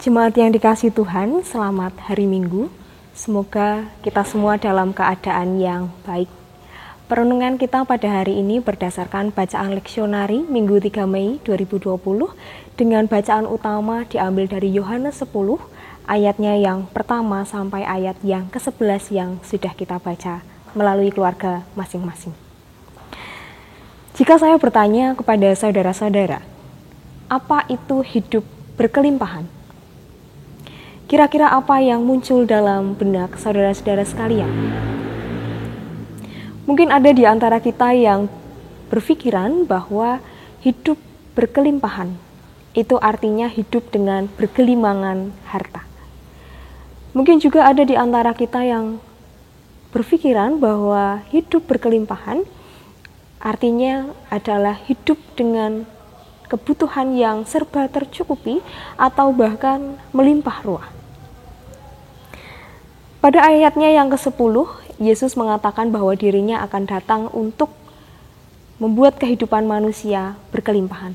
Jemaat yang dikasihi Tuhan, selamat hari Minggu. Semoga kita semua dalam keadaan yang baik. Perenungan kita pada hari ini berdasarkan bacaan leksionari Minggu 3 Mei 2020 dengan bacaan utama diambil dari Yohanes 10 ayatnya yang pertama sampai ayat yang ke-11 yang sudah kita baca melalui keluarga masing-masing. Jika saya bertanya kepada saudara-saudara, apa itu hidup berkelimpahan? Kira-kira apa yang muncul dalam benak saudara-saudara sekalian? Mungkin ada di antara kita yang berpikiran bahwa hidup berkelimpahan itu artinya hidup dengan bergelimangan harta. Mungkin juga ada di antara kita yang berpikiran bahwa hidup berkelimpahan artinya adalah hidup dengan kebutuhan yang serba tercukupi atau bahkan melimpah ruah. Pada ayatnya yang ke-10, Yesus mengatakan bahwa dirinya akan datang untuk membuat kehidupan manusia berkelimpahan.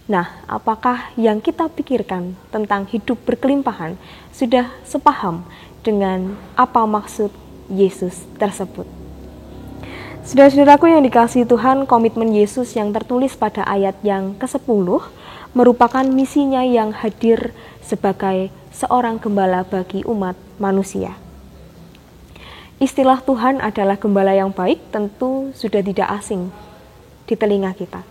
Nah, apakah yang kita pikirkan tentang hidup berkelimpahan sudah sepaham dengan apa maksud Yesus tersebut? Saudara-saudaraku yang dikasihi Tuhan, komitmen Yesus yang tertulis pada ayat yang ke-10 merupakan misinya yang hadir sebagai seorang gembala bagi umat manusia. Istilah Tuhan adalah gembala yang baik tentu sudah tidak asing di telinga kita.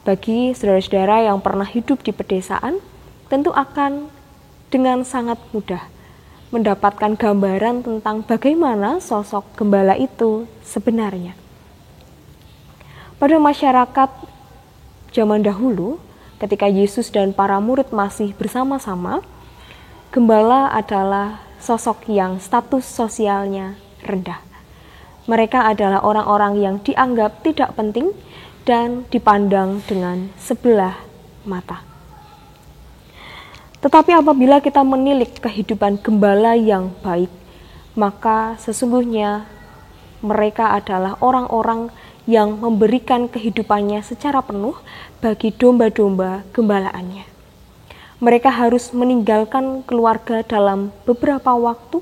Bagi saudara-saudara yang pernah hidup di pedesaan, tentu akan dengan sangat mudah mendapatkan gambaran tentang bagaimana sosok gembala itu sebenarnya. Pada masyarakat zaman dahulu, ketika Yesus dan para murid masih bersama-sama, gembala adalah sosok yang status sosialnya rendah. Mereka adalah orang-orang yang dianggap tidak penting dan dipandang dengan sebelah mata. Tetapi apabila kita menilik kehidupan gembala yang baik, maka sesungguhnya mereka adalah orang-orang yang memberikan kehidupannya secara penuh bagi domba-domba gembalaannya. Mereka harus meninggalkan keluarga dalam beberapa waktu.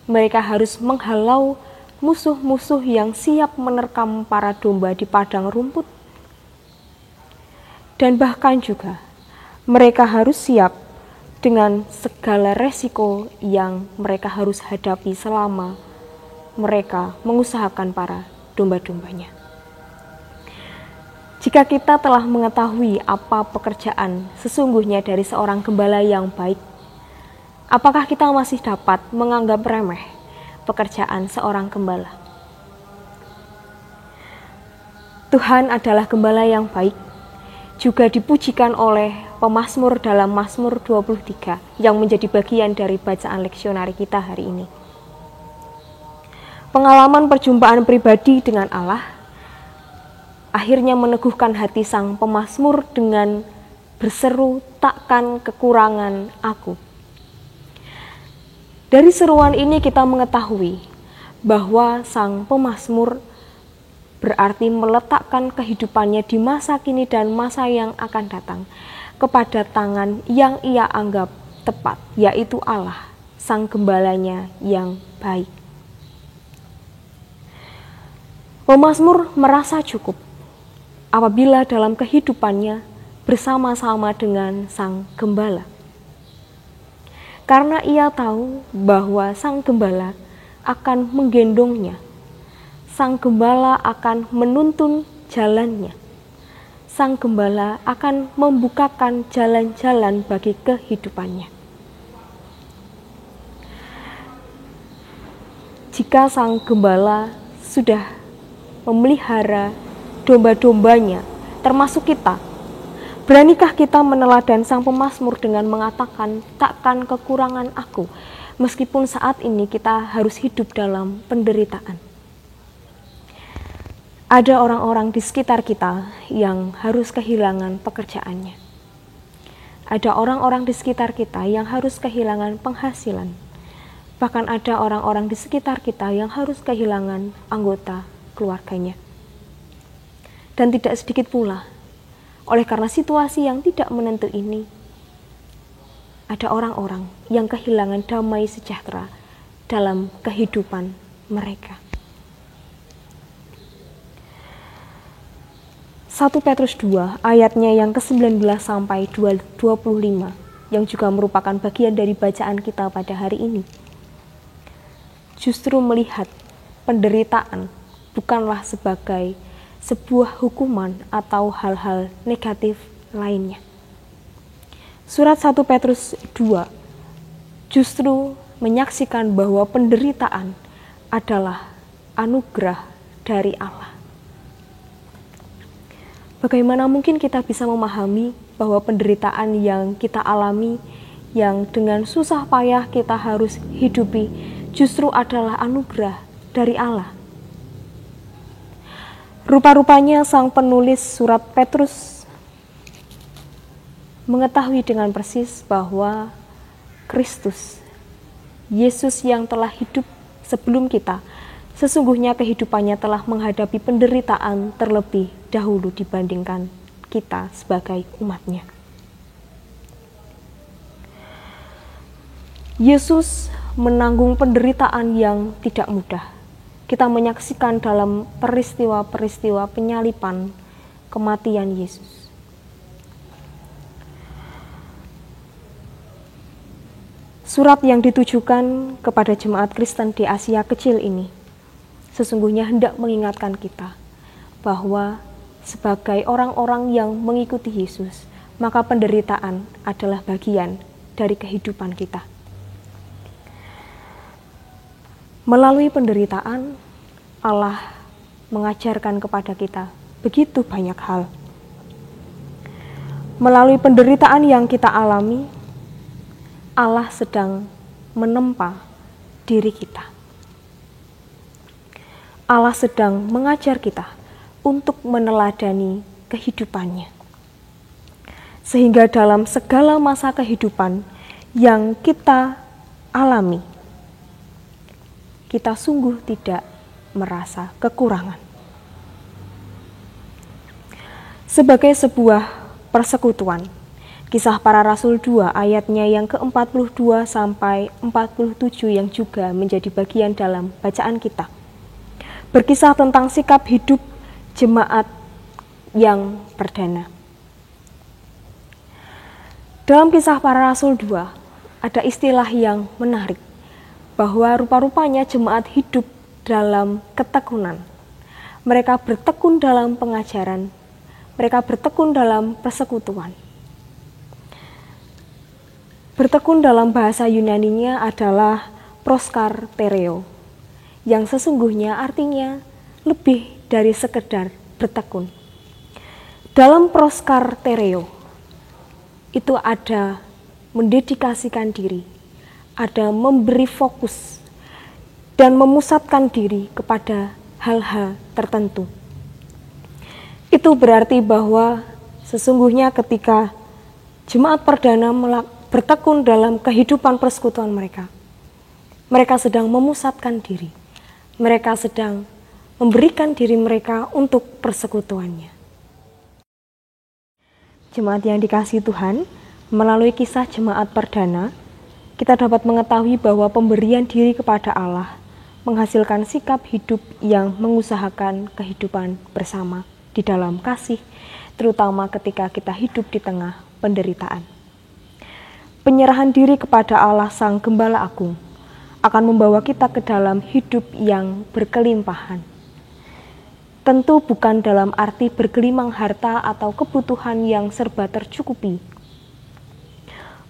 Mereka harus menghalau musuh-musuh yang siap menerkam para domba di padang rumput. Dan bahkan juga mereka harus siap dengan segala resiko yang mereka harus hadapi selama mereka mengusahakan para domba-dombanya. Jika kita telah mengetahui apa pekerjaan sesungguhnya dari seorang gembala yang baik, apakah kita masih dapat menganggap remeh pekerjaan seorang gembala? Tuhan adalah gembala yang baik, juga dipujikan oleh pemazmur dalam Mazmur 23 yang menjadi bagian dari bacaan leksionari kita hari ini. Pengalaman perjumpaan pribadi dengan Allah akhirnya meneguhkan hati sang pemazmur dengan berseru, "Takkan kekurangan aku." Dari seruan ini kita mengetahui bahwa sang pemazmur berarti meletakkan kehidupannya di masa kini dan masa yang akan datang kepada tangan yang ia anggap tepat, yaitu Allah, sang gembalanya yang baik. Pemazmur merasa cukup apabila dalam kehidupannya bersama-sama dengan sang gembala. Karena ia tahu bahwa sang gembala akan menggendongnya. Sang gembala akan menuntun jalannya. Sang gembala akan membukakan jalan-jalan bagi kehidupannya. Jika sang gembala sudah memelihara domba-dombanya, termasuk kita, beranikah kita meneladan sang pemazmur dengan mengatakan, "Takkan kekurangan aku," meskipun saat ini kita harus hidup dalam penderitaan? Ada orang-orang di sekitar kita yang harus kehilangan pekerjaannya. Ada orang-orang di sekitar kita yang harus kehilangan penghasilan. Bahkan ada orang-orang di sekitar kita yang harus kehilangan anggota keluarganya. Dan tidak sedikit pula, oleh karena situasi yang tidak menentu ini, ada orang-orang yang kehilangan damai sejahtera dalam kehidupan mereka. 1 Petrus 2 ayatnya yang ke-19 sampai 25 yang juga merupakan bagian dari bacaan kita pada hari ini. Justru melihat penderitaan bukanlah sebagai sebuah hukuman atau hal-hal negatif lainnya. Surat 1 Petrus 2 justru menyaksikan bahwa penderitaan adalah anugerah dari Allah. Bagaimana mungkin kita bisa memahami bahwa penderitaan yang kita alami, yang dengan susah payah kita harus hidupi, justru adalah anugerah dari Allah. Rupa-rupanya sang penulis surat Petrus mengetahui dengan persis bahwa Kristus, Yesus yang telah hidup sebelum kita, sesungguhnya kehidupannya telah menghadapi penderitaan terlebih dahulu dibandingkan kita sebagai umatnya. Yesus menanggung penderitaan yang tidak mudah. Kita menyaksikan dalam peristiwa-peristiwa penyaliban kematian Yesus. Surat yang ditujukan kepada jemaat Kristen di Asia Kecil ini sesungguhnya hendak mengingatkan kita bahwa sebagai orang-orang yang mengikuti Yesus, maka penderitaan adalah bagian dari kehidupan kita. Melalui penderitaan, Allah mengajarkan kepada kita begitu banyak hal. Melalui penderitaan yang kita alami, Allah sedang menempa diri kita. Allah sedang mengajar kita untuk meneladani kehidupannya. Sehingga dalam segala masa kehidupan yang kita alami, kita sungguh tidak merasa kekurangan. Sebagai sebuah persekutuan, Kisah Para Rasul 2 ayatnya yang ke-42 sampai 47 yang juga menjadi bagian dalam bacaan kita, berkisah tentang sikap hidup jemaat yang perdana. Dalam Kisah Para Rasul 2 ada istilah yang menarik, bahwa rupa-rupanya jemaat hidup dalam ketekunan. Mereka bertekun dalam pengajaran, mereka bertekun dalam persekutuan. Bertekun dalam bahasa Yunaninya adalah proskartereo, yang sesungguhnya artinya lebih dari sekedar bertekun. Dalam proskartereo itu ada mendedikasikan diri, ada memberi fokus dan memusatkan diri kepada hal-hal tertentu. Itu berarti bahwa sesungguhnya ketika jemaat perdana bertekun dalam kehidupan persekutuan mereka, mereka sedang memusatkan diri, mereka sedang memberikan diri mereka untuk persekutuannya. Jemaat yang dikasihi Tuhan, melalui kisah jemaat perdana, kita dapat mengetahui bahwa pemberian diri kepada Allah menghasilkan sikap hidup yang mengusahakan kehidupan bersama di dalam kasih, terutama ketika kita hidup di tengah penderitaan. Penyerahan diri kepada Allah Sang Gembala Agung akan membawa kita ke dalam hidup yang berkelimpahan. Tentu bukan dalam arti bergelimang harta atau kebutuhan yang serba tercukupi,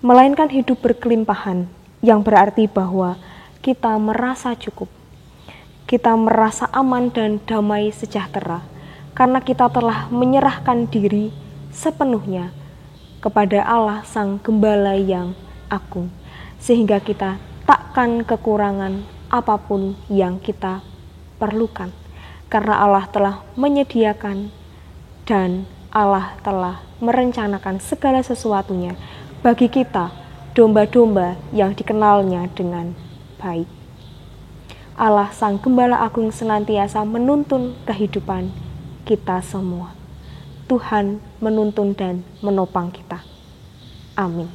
melainkan hidup berkelimpahan yang berarti bahwa kita merasa cukup, kita merasa aman dan damai sejahtera karena kita telah menyerahkan diri sepenuhnya kepada Allah Sang Gembala yang Agung, sehingga kita takkan kekurangan apapun yang kita perlukan, karena Allah telah menyediakan dan Allah telah merencanakan segala sesuatunya bagi kita, domba-domba yang dikenalnya dengan baik. Allah Sang Gembala Agung senantiasa menuntun kehidupan kita semua. Tuhan menuntun dan menopang kita. Amin.